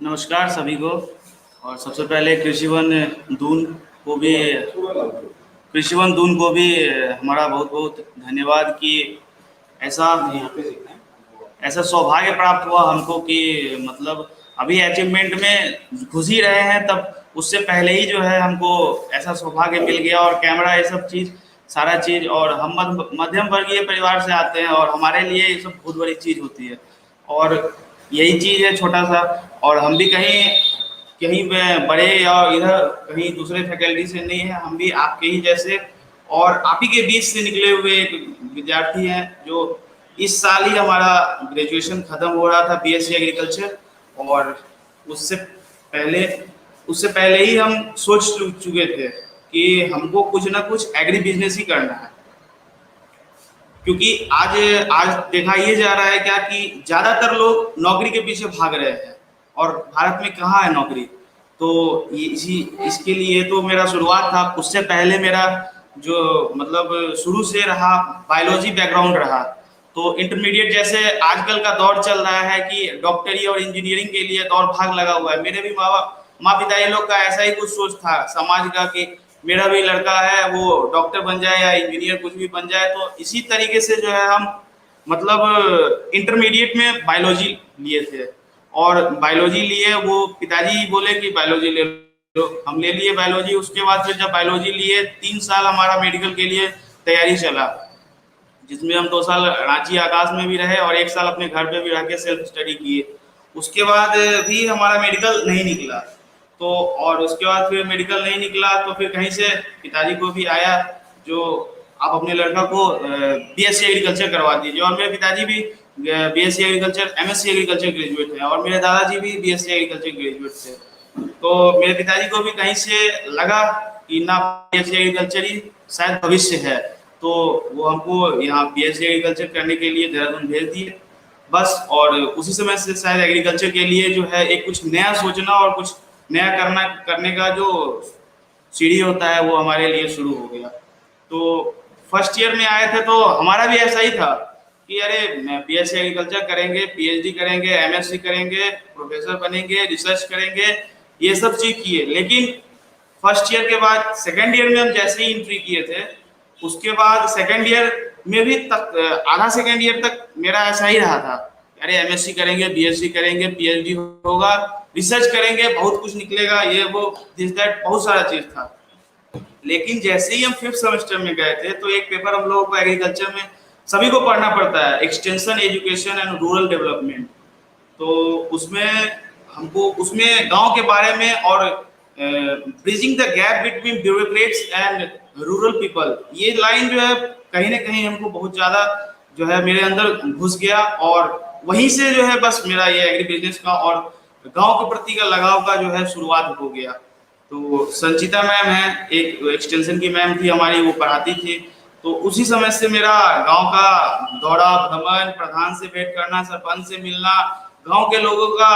नमस्कार सभी को। और सबसे पहले दून को भी कृषिवन दून को भी हमारा बहुत बहुत धन्यवाद कि ऐसा ऐसा सौभाग्य प्राप्त हुआ हमको कि मतलब अभी अचीवमेंट में घुस ही रहे हैं, तब उससे पहले ही जो है हमको ऐसा सौभाग्य मिल गया। और कैमरा ये सब चीज़ सारा चीज़, और हम मध्यम वर्गीय परिवार से आते हैं और हमारे लिए ये सब बहुत बड़ी चीज़ होती है। और यही चीज़ है छोटा सा। और हम भी कहीं कहीं में बड़े या इधर कहीं दूसरे फैकल्टी से नहीं है, हम भी आपके ही जैसे और आप ही के बीच से निकले हुए एक विद्यार्थी हैं जो इस साल ही हमारा ग्रेजुएशन खत्म हो रहा था, बीएससी एग्रीकल्चर। और उससे पहले उससे पहले ही हम सोच चुके थे कि हमको कुछ ना कुछ एग्री बिजनेस ही करना है, क्योंकि आज आज देखा ये जा रहा है क्या कि ज़्यादातर लोग नौकरी के पीछे भाग रहे हैं और भारत में कहाँ है नौकरी। तो इसी इसके लिए तो मेरा शुरुआत था। उससे पहले मेरा जो मतलब शुरू से रहा बायोलॉजी बैकग्राउंड रहा। तो इंटरमीडिएट जैसे आजकल का दौर चल रहा है कि डॉक्टरी और इंजीनियरिंग के लिए दौड़ भाग लगा हुआ है, मेरे भी माँ पिता ये लोग का ऐसा ही कुछ सोच था समाज का कि मेरा भी लड़का है वो डॉक्टर बन जाए या इंजीनियर कुछ भी बन जाए। तो इसी तरीके से जो है हम मतलब इंटरमीडिएट में बायोलॉजी लिए थे। और बायोलॉजी लिए, वो पिताजी बोले कि बायोलॉजी ले लो, हम ले लिए बायोलॉजी। उसके बाद फिर जब बायोलॉजी लिए 3 साल हमारा मेडिकल के लिए तैयारी चला, जिसमें हम 2 साल रांची आकाश में भी रहे और 1 साल अपने घर पे भी रह के सेल्फ स्टडी किए। उसके बाद भी हमारा मेडिकल नहीं निकला। तो और उसके बाद फिर मेडिकल नहीं निकला तो फिर कहीं से पिताजी को भी आया जो आप अपने लड़का को बीएससी एग्रीकल्चर करवा दीजिए। और मेरे पिताजी भी BSc agriculture MSc agriculture graduate हैं और मेरे दादाजी भी बीएससी एग्रीकल्चर ग्रेजुएट थे। तो मेरे पिताजी को भी कहीं से लगा कि ना बीएससी एग्रीकल्चर ही शायद भविष्य है, तो वो हमको यहाँ बीएससी एग्रीकल्चर करने के लिए देहरादून भेज दिए बस। और उसी समय से शायद एग्रीकल्चर के लिए जो है एक कुछ नया सोचना और कुछ नया करने का जो सीढ़ी होता है वो हमारे लिए शुरू हो गया। तो फर्स्ट ईयर में आए थे तो हमारा भी ऐसा ही था कि अरे बीएससी एग्रीकल्चर करेंगे, पीएचडी करेंगे, एमएससी करेंगे, प्रोफेसर बनेंगे, रिसर्च करेंगे, ये सब चीज किए। लेकिन फर्स्ट ईयर के बाद सेकेंड ईयर में हम जैसे ही एंट्री किए थे, उसके बाद सेकेंड ईयर में भी तक आधा सेकेंड ईयर तक मेरा ऐसा ही रहा था, अरे एमएससी करेंगे, बीएससी करेंगे, पीएचडी होगा, रिसर्च करेंगे, बहुत कुछ निकलेगा, ये वो दिस दैट बहुत सारा चीज था। लेकिन जैसे ही हम 5th सेमेस्टर में गए थे तो एक पेपर हम लोगों को एग्रीकल्चर में सभी को पढ़ना पड़ता है, extension education and rural development. तो उसमें हमको उसमें गांव के बारे में और bridging the gap between bureaucrats and rural people, ये लाइन जो है कहीं ना कहीं हमको बहुत ज़्यादा जो है मेरे अंदर घुस गया। और वहीं से जो है बस मेरा ये एग्री बिजनेस का और गांव के प्रति का लगाव का जो है शुरुआत हो गया। तो संचिता मैम है, एक एक्सटेंशन की मैम थी हमारी, वो पढ़ाती थी। तो उसी समय से मेरा गांव का दौरा भ्रमण, प्रधान से भेंट करना, सरपंच से मिलना, गांव के लोगों का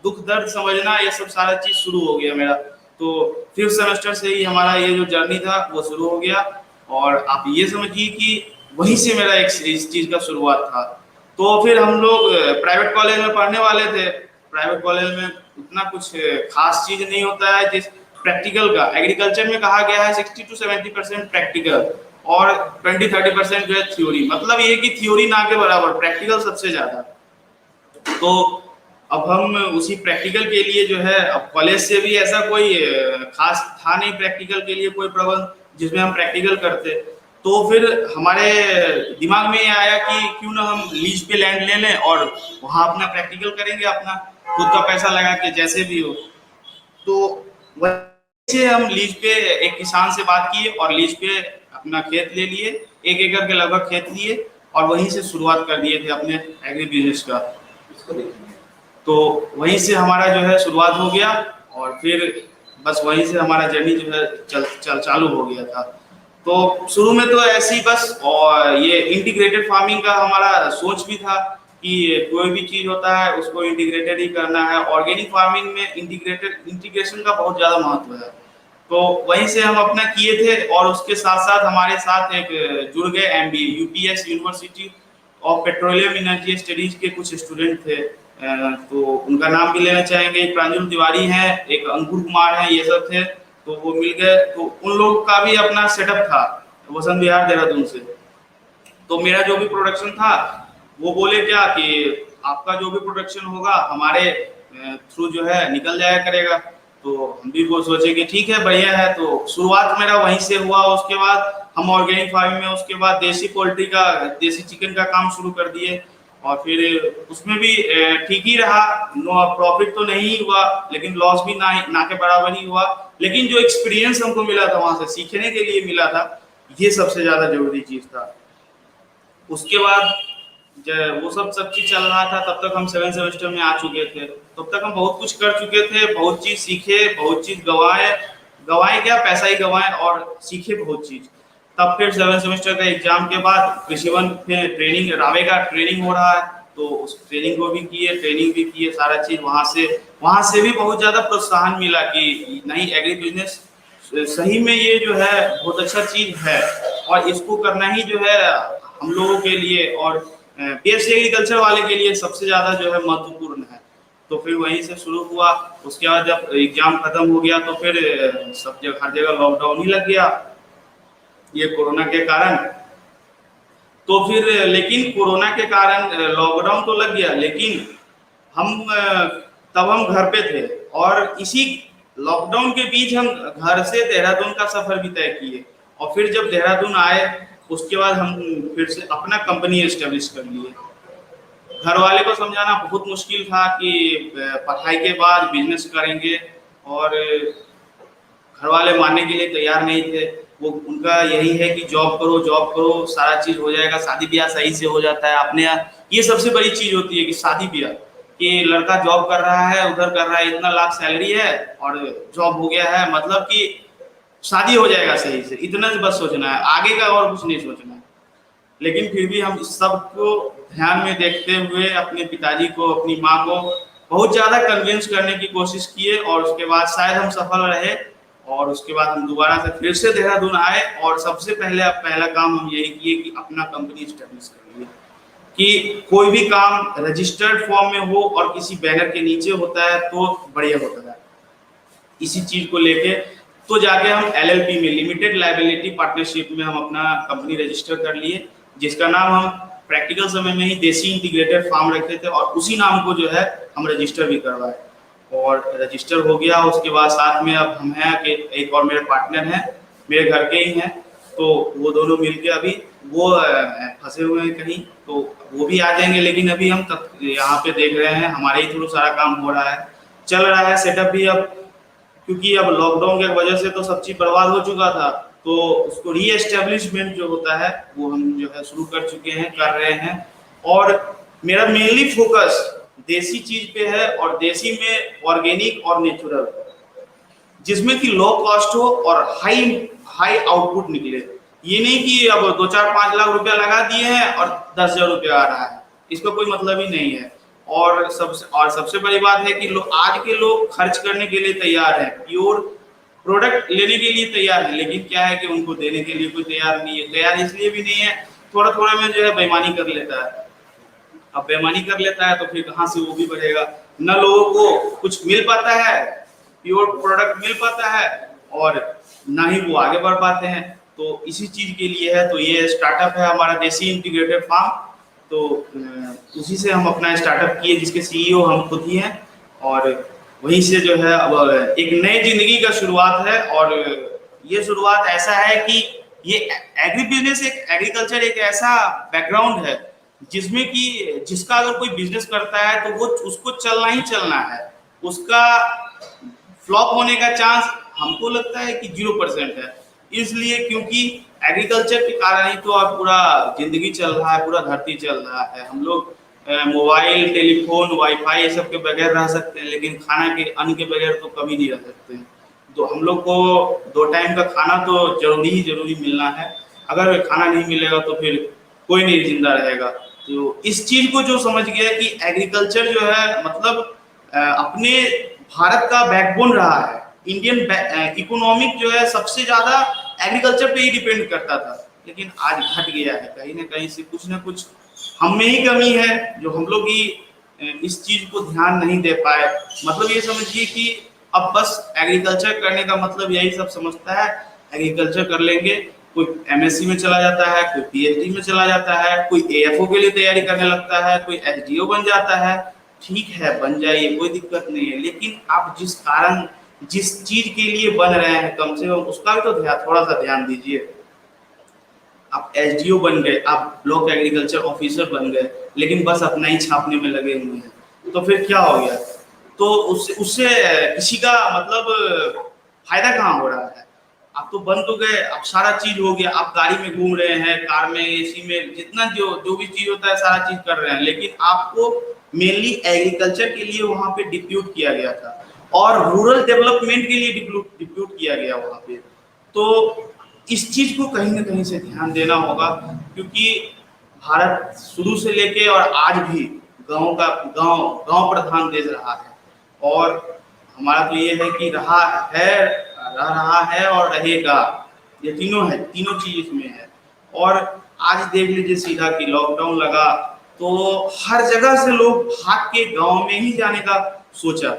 दुख दर्द समझना, ये सब सारा चीज शुरू हो गया मेरा। तो 5th सेमेस्टर से ही हमारा ये जो जर्नी था वो शुरू हो गया। और आप ये समझिए कि वहीं से मेरा इस चीज का शुरुआत था। तो फिर हम लोग प्राइवेट कॉलेज में पढ़ने वाले थे। प्राइवेट कॉलेज में उतना कुछ खास चीज नहीं होता है जिस प्रैक्टिकल का। एग्रीकल्चर में कहा गया है 60 to 70% प्रैक्टिकल और 20-30% जो है थ्योरी। मतलब ये कि थ्योरी ना के बराबर, प्रैक्टिकल सबसे ज्यादा। तो अब हम उसी प्रैक्टिकल के लिए जो है, अब कॉलेज से भी ऐसा कोई खास था नहीं प्रैक्टिकल के लिए कोई प्रबंध जिसमें हम प्रैक्टिकल करते। तो फिर हमारे दिमाग में ये आया कि क्यों ना हम लीज पे लैंड ले लें और वहाँ अपना प्रैक्टिकल करेंगे, अपना खुद का पैसा लगा के जैसे भी हो। तो वैसे हम लीज पे एक किसान से बात किए और लीज पे अपना खेत ले लिए, 1 एकड़ के लगभग खेत लिए और वहीं से शुरुआत कर दिए थे अपने एग्री बिजनेस का। तो वहीं से हमारा जो है शुरुआत हो गया और फिर बस वहीं से हमारा जर्नी जो है चालू हो गया था। तो शुरू में तो ऐसे ही बस, और ये इंटीग्रेटेड फार्मिंग का हमारा सोच भी था कि कोई भी चीज होता है उसको इंटीग्रेटेड ही करना है। ऑर्गेनिक फार्मिंग में इंटीग्रेशन का बहुत ज्यादा महत्व है। तो वहीं से हम अपना किए थे और उसके साथ साथ हमारे साथ एक जुड़ गए MBA UPS university of petroleum energy studies के कुछ स्टूडेंट थे, तो उनका नाम भी लेना चाहेंगे। एक प्रांजल तिवारी है, एक अंकुर कुमार है, ये सब थे। तो वो मिल गए, तो उन लोग का भी अपना सेटअप था वसंत विहार देहरादून से। तो मेरा जो भी प्रोडक्शन था, वो बोले क्या कि आपका जो भी प्रोडक्शन होगा हमारे थ्रू जो है निकल जाया करेगा। तो हम भी वो सोचे कि ठीक है, बढ़िया है। तो शुरुआत मेरा वहीं से हुआ। उसके बाद हम ऑर्गेनिक फार्मिंग में, उसके बाद देसी पोल्ट्री का, देसी चिकन का काम शुरू कर दिए। और फिर उसमें भी ठीक ही रहा। नो प्रॉफिट तो नहीं हुआ, लेकिन लॉस भी ना के बराबर ही हुआ। लेकिन जो एक्सपीरियंस हमको मिला था वहां से सीखने के लिए मिला था, ये सबसे ज्यादा जरूरी चीज था। उसके बाद जब वो सब चीज चल रहा था, तब तक हम 7 सेमेस्टर में आ चुके थे। तब तक हम बहुत कुछ कर चुके थे, बहुत चीज सीखे, बहुत चीज गवाए। गवाए क्या, पैसा ही गवाए, और सीखे बहुत चीज। तब फिर 7 सेमेस्टर का एग्जाम के बाद कृषि वन में ट्रेनिंग, रावे का ट्रेनिंग हो रहा है, तो उस ट्रेनिंग को भी किए, ट्रेनिंग भी किए, सारा चीज वहां से भी बहुत ज्यादा प्रोत्साहन मिला कि नहीं, एग्री बिजनेस सही में ये जो है बहुत अच्छा चीज है, और इसको करना ही जो है हम लोगों के लिए और बीएससी एग्रीकल्चर वाले के लिए सबसे ज्यादा जो है महत्वपूर्ण है। तो फिर वहीं से शुरू हुआ। उसके बाद जब एग्जाम खत्म हो गया, तो फिर सब जगह, हर जगह लॉकडाउन ही लग गया, ये कोरोना के कारण। तो फिर लेकिन कोरोना के कारण लॉकडाउन तो लग गया, लेकिन हम तब हम घर पे थे, और इसी लॉकडाउन के बीच हम घर से देहरादून का सफर भी तय किए। और फिर जब देहरादून आए, उसके बाद हम फिर से अपना कंपनी एस्टेब्लिश कर लिए। घर वाले को समझाना बहुत मुश्किल था कि पढ़ाई के बाद बिजनेस करेंगे, और घर वाले मानने के लिए तैयार नहीं थे। वो उनका यही है कि जॉब करो, जॉब करो, सारा चीज हो जाएगा, शादी ब्याह सही से हो जाता है अपने यहाँ। ये सबसे बड़ी चीज होती है कि शादी ब्याह, कि लड़का जॉब कर रहा है, उधर कर रहा है, इतना लाख सैलरी है और जॉब हो गया है, मतलब कि शादी हो जाएगा सही से, इतना बस सोचना है, आगे का और कुछ नहीं सोचना है। लेकिन फिर भी हम इस सबको ध्यान में देखते हुए अपने पिताजी को, अपनी माँ को बहुत ज्यादा कन्विंस करने की कोशिश किए, और उसके बाद शायद हम सफल रहे। और उसके बाद हम दोबारा से फिर से देहरादून आए, और सबसे पहला काम हम यही किए कि अपना कंपनी स्टेब्लिश कर लिए। कि कोई भी काम रजिस्टर्ड फॉर्म में हो और किसी बैनर के नीचे होता है तो बढ़िया होता है। इसी चीज को लेके तो जाके हम एलएलपी में, लिमिटेड लायबिलिटी पार्टनरशिप में, हम अपना कंपनी रजिस्टर कर लिए, जिसका नाम हम प्रैक्टिकल समय में ही देसी इंटीग्रेटेड फार्म रखते थे, और उसी नाम को जो है हम रजिस्टर भी करवाए, और रजिस्टर हो गया। उसके बाद साथ में अब हम हैं कि एक और मेरे पार्टनर हैं, मेरे घर के ही हैं, तो वो दोनों मिलके अभी वो फंसे हुए हैं कहीं, तो वो भी आ जाएंगे। लेकिन अभी हम यहाँ पे देख रहे हैं, हमारे ही थ्रू सारा काम हो रहा है, चल रहा है सेटअप भी। अब क्योंकि अब लॉकडाउन की वजह से तो सब चीज बर्बाद हो चुका था, तो उसको री एस्टेब्लिशमेंट जो होता है वो हम जो है शुरू कर चुके हैं, कर रहे हैं। और मेरा मेनली फोकस देसी चीज पे है, और देसी में ऑर्गेनिक और नेचुरल, जिसमें कि लो कॉस्ट हो और हाई हाई आउटपुट निकले। ये नहीं कि अब 2-4-5 लाख रुपया लगा दिए हैं और 10,000 रुपया आ रहा है, इसका कोई मतलब ही नहीं है। और सबसे बड़ी बात है कि आज के लोग खर्च करने के लिए तैयार हैं, प्योर प्रोडक्ट लेने के लिए तैयार है, लेकिन क्या है कि उनको देने के लिए कोई तैयार नहीं है। तैयार इसलिए भी नहीं है, थोड़ा थोड़ा में जो है बेईमानी कर लेता है। अब बेईमानी कर लेता है तो फिर कहाँ से वो भी बढ़ेगा, न लोगों को कुछ मिल पाता है, प्योर प्रोडक्ट मिल पाता है, और ना ही वो आगे बढ़ पाते हैं। तो इसी चीज के लिए है, तो ये स्टार्टअप है हमारा देसी इंटीग्रेटेड फार्म। तो उसी से हम अपना स्टार्टअप किए, जिसके सीईओ हम खुद ही हैं, और वहीं से जो है अब एक नई जिंदगी का शुरुआत है। और ये शुरुआत ऐसा है कि ये एग्री बिजनेस, एक एग्रीकल्चर एक ऐसा बैकग्राउंड है जिसमें कि जिसका अगर कोई बिजनेस करता है तो वो उसको चलना ही चलना है, उसका फ्लॉप होने का चांस हमको लगता है कि 0% है। इसलिए क्योंकि एग्रीकल्चर के कारण ही तो अब पूरा जिंदगी चल रहा है, पूरा धरती चल रहा है। हम लोग मोबाइल, टेलीफोन, वाईफाई ये सब के बगैर रह सकते हैं, लेकिन खाना के, अन्न के बगैर तो कभी नहीं रह सकते हैं। तो हम लोग को 2 टाइम का खाना तो जरूरी ही जरूरी मिलना है। अगर खाना नहीं मिलेगा तो फिर कोई नहीं जिंदा रहेगा। तो इस चीज को जो समझ गया कि एग्रीकल्चर जो है मतलब अपने भारत का बैकबोन रहा है। इंडियन इकोनॉमिक जो है सबसे ज्यादा एग्रीकल्चर पे ही डिपेंड करता था, लेकिन आज घट गया है, कहीं ना कहीं से कुछ ना कुछ हम में ही कमी है जो हम लोग ही इस चीज को ध्यान नहीं दे पाए। मतलब ये समझिए कि अब बस एग्रीकल्चर करने का मतलब यही सब समझता है, एग्रीकल्चर कर लेंगे, कोई एमएससी में चला जाता है, कोई पीएचडी में चला जाता है, कोई एएफओ के लिए तैयारी करने लगता है, कोई एसडीओ बन जाता है। ठीक है, बन जाइए, कोई दिक्कत नहीं है, लेकिन आप जिस कारण जिस चीज के लिए बन रहे हैं कम से कम उसका भी तो थोड़ा सा ध्यान दीजिए। आप एसडीओ बन गए, आप ब्लॉक एग्रीकल्चर ऑफिसर बन गए, लेकिन बस अपना ही छापने में लगे हुए हैं, तो फिर क्या हो गया? तो उससे उससे किसी का मतलब फायदा कहाँ हो रहा है? आप तो बन तो गए, अब सारा चीज हो गया, आप गाड़ी में घूम रहे हैं, कार में, एसी में, जितना जो जो भी चीज होता है सारा चीज कर रहे हैं, लेकिन आपको मेनली एग्रीकल्चर के लिए वहां पे डिप्यूट किया गया था और रूरल डेवलपमेंट के लिए डिप्यूट किया गया वहां पे। तो इस चीज को कहीं ना कहीं से ध्यान देना होगा, क्योंकि भारत शुरू से लेके और आज भी गांव गांव प्रधान देश रहा है, और हमारा तो ये है कि रह रहा है और रहेगा। ये तीनों है, तीनों चीज इसमें है। और आज देख लीजिए सीधा कि लॉकडाउन लगा तो हर जगह से लोग भाग के गांव में ही जाने का सोचा।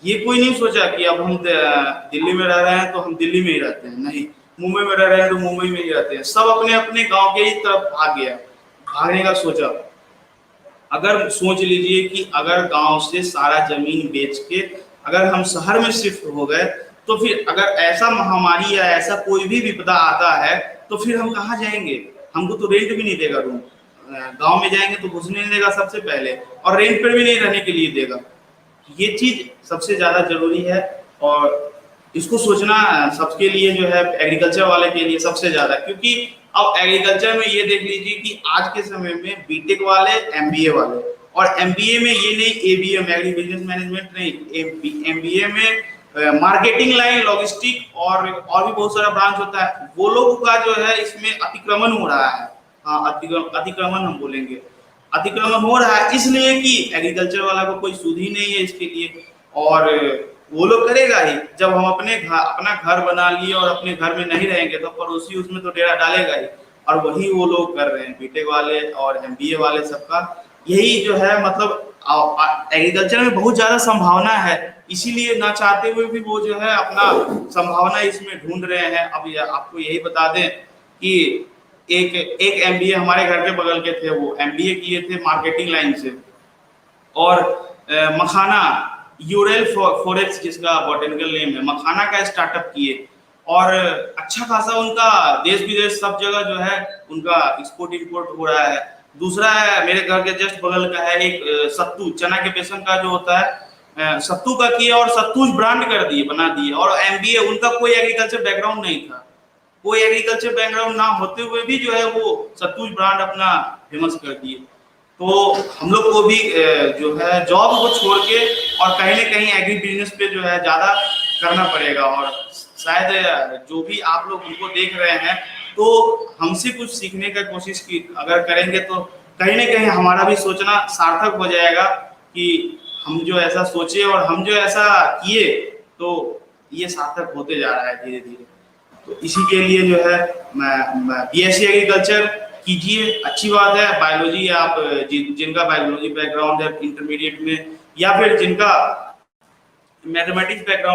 ये कोई नहीं सोचा कि अब हम दिल्ली में रह रहे हैं तो हम दिल्ली में ही रहते हैं, नहीं, मुंबई में रह रहे हैं तो मुंबई में ही रहते हैं, सब अपने अपने गांव के ही तरफ भाग गया, भागने का सोचा। अगर सोच लीजिए कि अगर गांव से सारा जमीन बेच के अगर हम शहर में शिफ्ट हो गए, तो फिर अगर ऐसा महामारी या ऐसा कोई भी विपदा आता है तो फिर हम कहाँ जाएंगे? हमको तो रेंट भी नहीं देगा रूम, गांव में जाएंगे तो घुसने नहीं देगा सबसे पहले, और रेंट पर भी नहीं रहने के लिए देगा। ये चीज सबसे ज्यादा जरूरी है, और इसको सोचना सबके लिए जो है, एग्रीकल्चर वाले के लिए सबसे ज्यादा, क्योंकि अब एग्रीकल्चर में ये देख लीजिए कि आज के समय में बीटेक वाले, एमबीए वाले, और एमबीए में ये नहीं एबीएम एग्री बिजनेस मैनेजमेंट नहीं, एमबीए में मार्केटिंग लाइन, लॉजिस्टिक और भी बहुत सारा ब्रांच होता है, वो लोगों का जो है इसमें अतिक्रमण हो रहा है। हाँ, अतिक्रमण हम बोलेंगे, अतिक्रमण हो रहा है इसलिए कि एग्रीकल्चर वाला को कोई सुध ही नहीं है इसके लिए। और वो लोग करेगा ही, जब हम अपना घर बना लिए और अपने घर में नहीं रहेंगे तो पड़ोसी उसमें तो डेरा डालेगा ही, और वही वो लोग कर रहे हैं, बीटेक वाले और एमबीए वाले, सबका यही जो है। मतलब एग्रीकल्चर में बहुत ज्यादा संभावना है, इसीलिए ना चाहते हुए भी वो जो है अपना संभावना इसमें ढूंढ रहे हैं। अब आपको यही बता दें कि एक एमबीए हमारे घर के बगल के थे, वो एमबीए किए थे मार्केटिंग लाइन से, और मखाना, यूरेल फॉरेक्स जिसका बॉटेनिकल नेम है, मखाना का स्टार्टअप किए, और अच्छा खासा उनका देश विदेश सब जगह जो है उनका एक्सपोर्ट इंपोर्ट हो रहा है। दूसरा है मेरे घर के जस्ट बगल का है एक सत्तू, चना के बेसन का जो होता है, सत्तू का किया और सत्तू ब्रांड कर दिए, बना दिए, और एमबीए, उनका कोई एग्रीकल्चर बैकग्राउंड नहीं था, कोई एग्रीकल्चर बैकग्राउंड ना होते हुए भी जो है वो सत्तू ब्रांड अपना फेमस कर दिए। तो हम लोग को भी जो है जॉब को छोड़ के और कहीं ना कहीं एग्री बिजनेस पे जो है ज्यादा करना पड़ेगा, और शायद जो भी आप लोग उनको देख रहे हैं तो हमसे कुछ सीखने का कोशिश की अगर करेंगे तो कहीं ना कहीं हमारा भी सोचना सार्थक हो जाएगा कि हम जो ऐसा सोचे और हम जो ऐसा किए, तो ये सार्थक होते जा रहा है धीरे धीरे। तो इसी के लिए जो है बीएससी एग्रीकल्चर कीजिए, अच्छी बात है। बायोलॉजी आप जिनका बायोलॉजी बैकग्राउंड है इंटरमीडिएट में, या फिर जिनका मैथमेटिक्स बैकग्राउंड